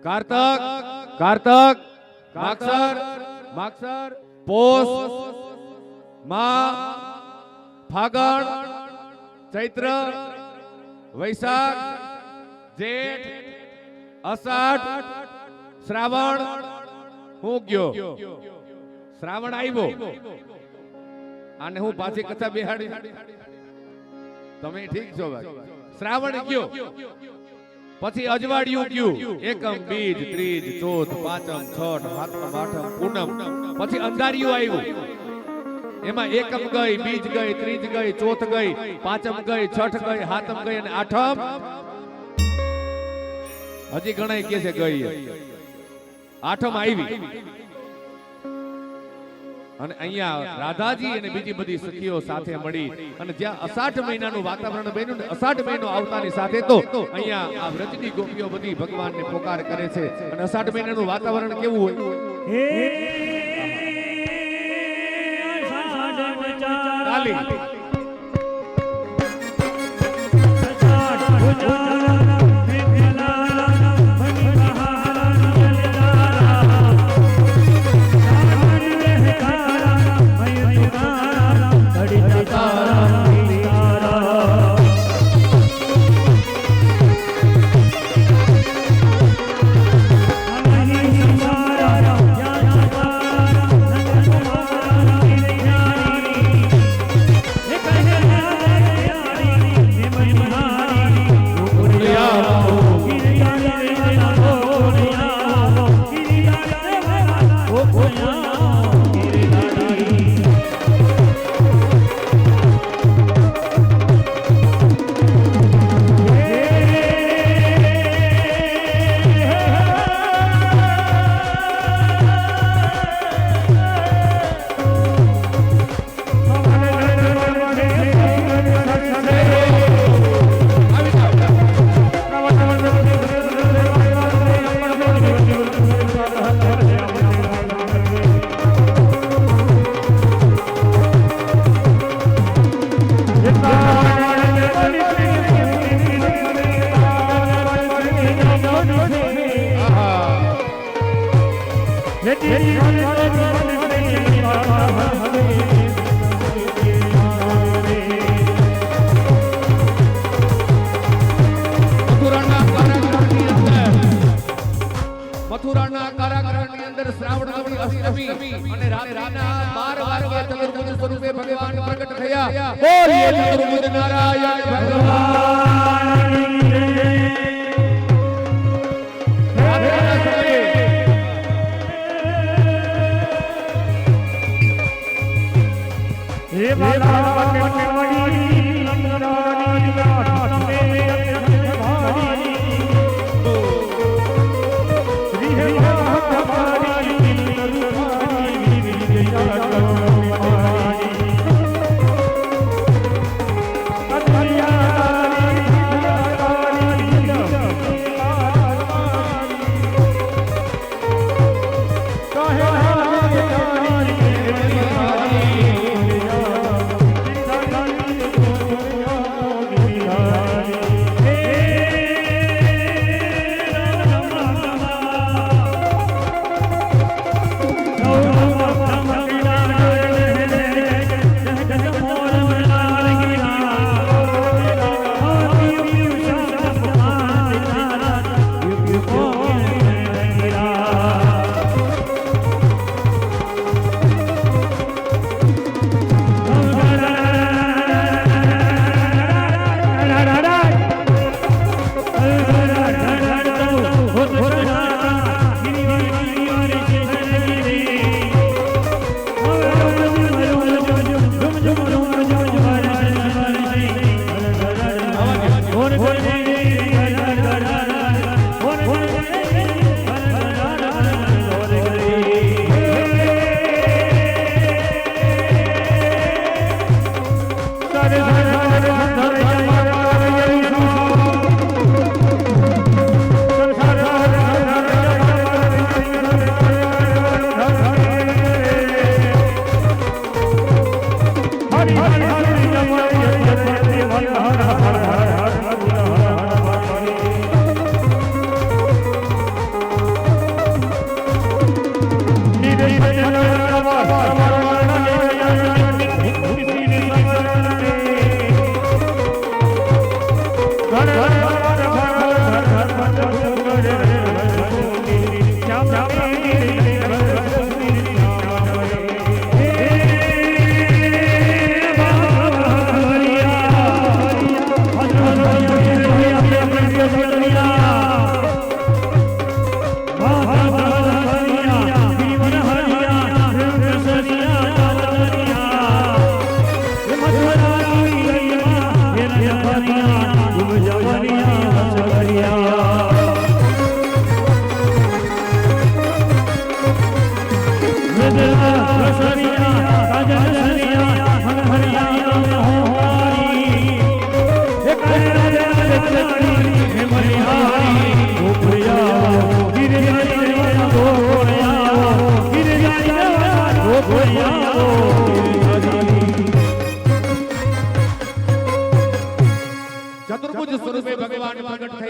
कार्तक कार्तक माक्षर माक्षर पोष मा फागण चैत्र वैशाख जेठ अषाढ़ श्रावण હું ગયો શ્રાવણ આવ્યો અને હું પાછી કથા બેહાડી તમે ઠીક છો ભાઈ શ્રાવણ ગયો પછી અજવાડિયું ગયું એકમ બીજ ત્રીજ ચોથ પાંચમ છઠ સાતમ આઠમ પૂનમ પછી અંધારિયું આવ્યું એમાં એકમ ગઈ બીજ ગઈ ત્રીજ ગઈ ચોથ ગઈ પાંચમ ગઈ છઠ ગઈ સાતમ ગઈ અને આઠમ હજી ગણાય કે છે ગઈ આઠમ આવી અને અહીંયા રાધાજી અને બીજી બધી સખીઓ સાથે મળી અને જ્યાં અષાઢ મહિનાનું વાતાવરણ બન્યું ને અષાઢ મહિનો આવતાની સાથે તો અહીંયા આ વ્રજની ગોપીઓ બધી ભગવાનને પોકાર કરે છે અને અષાઢ મહિનાનું વાતાવરણ કેવું હોય મથુરાના કારાગૃહની અંદર શ્રાવણ અષ્ટમી અને રાત્રિના 12 વાગ્યે ચતુર્ભુજ સ્વરૂપે ભગવાન પ્રગટ થયા બોલીએ ચતુર્ભુજ નારાયણ ભગવાન રાત્રિના સમયે હે બાલા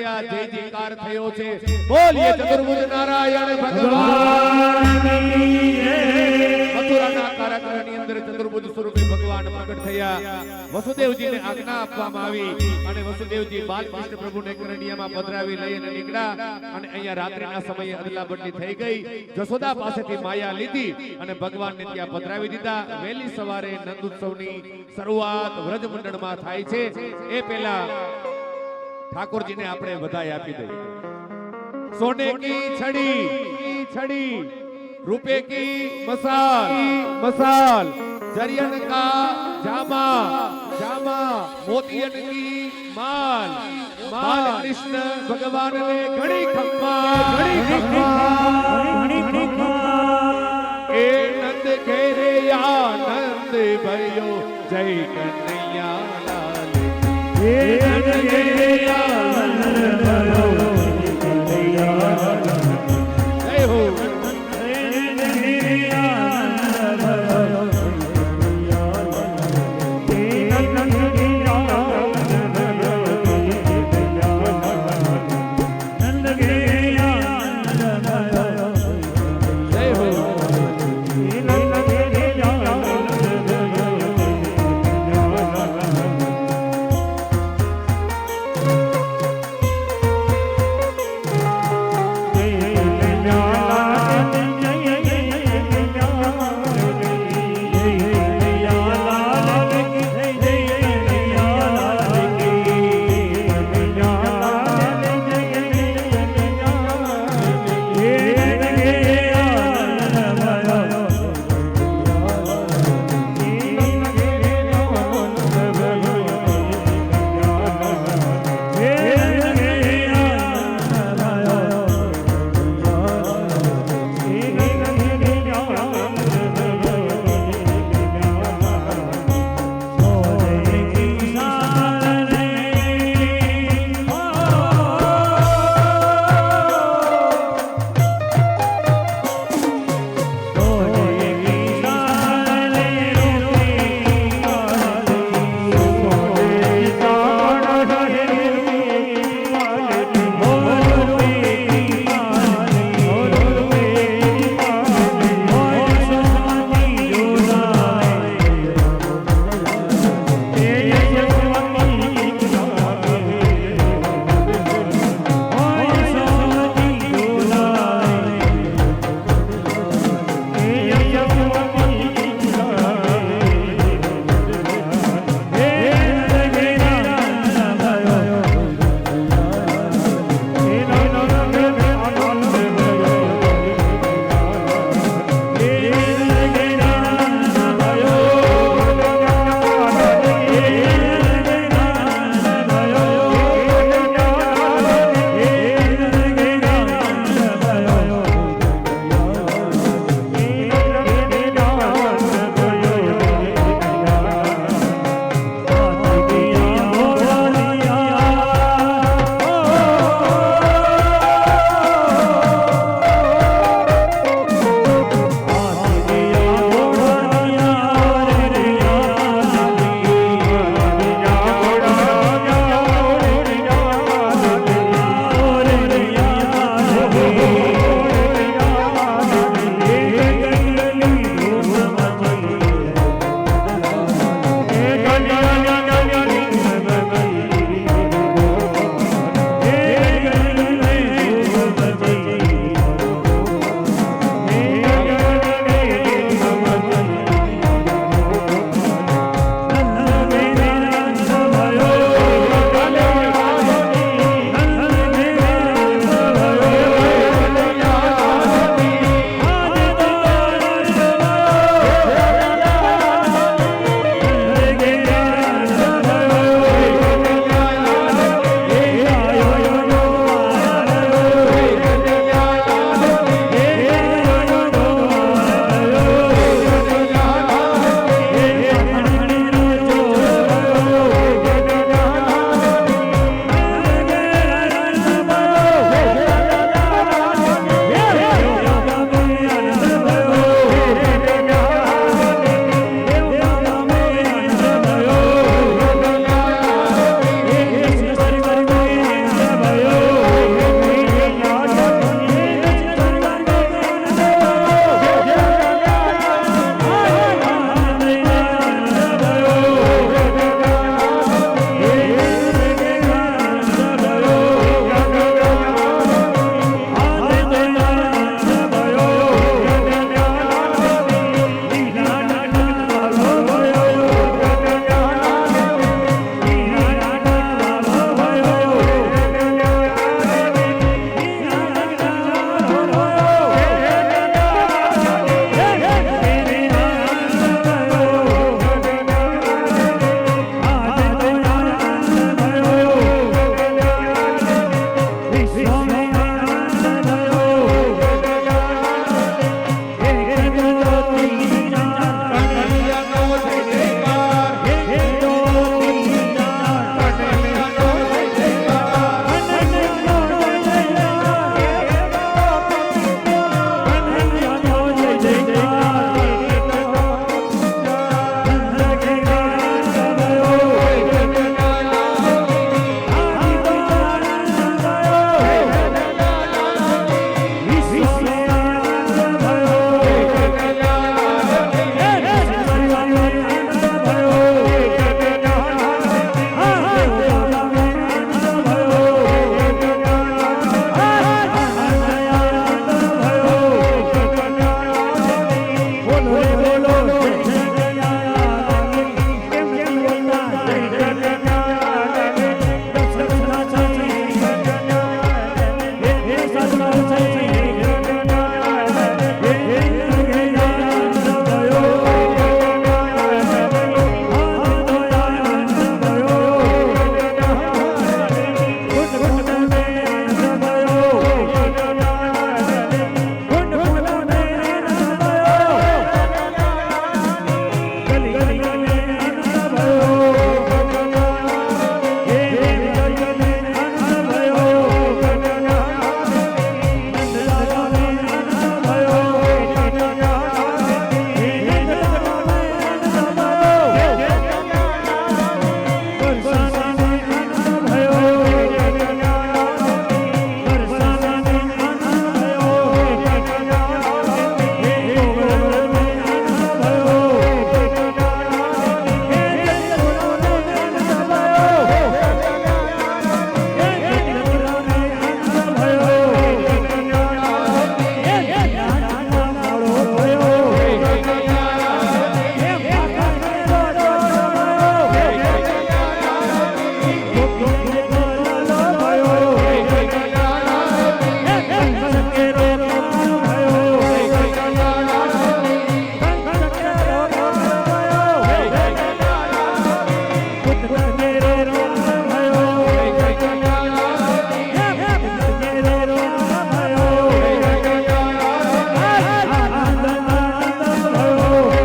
થયા, જય જયકાર થયો છે. બોલીએ ચતુર્ભુજ નારાયણ ભગવાનની જય. મથુરાના કારાગૃહની અંદર ચતુર્ભુજ સ્વરૂપે ભગવાન પ્રગટ થયા. વસુદેવજીને આજ્ઞા આપવામાં આવી અને વસુદેવજી બાલકૃષ્ણ પ્રભુને કરણિયામાં પધરાવી લઈ અને નીકળ્યા અને અહીંયા રાત્રિના સમયે અદલાબદલી થઈ ગઈ. જશોદા પાસેથી માયા લીધી અને ભગવાનને ત્યાં પધરાવી દીધા. વહેલી સવારે નંદ ઉત્સવની શરૂઆત વ્રજ મંડળમાં થાય છે. એ પહેલા ઠાકોરજીને આપણે વધાઈ આપી દઈએ. સોને કી છડી રૂપે કી મસાલ जरियन का जामा मोतियन की माल कृष्ण भगवान ने घड़ी खम्मा ए नंद घेरे आनंद भयो जय कन्हैया लाल।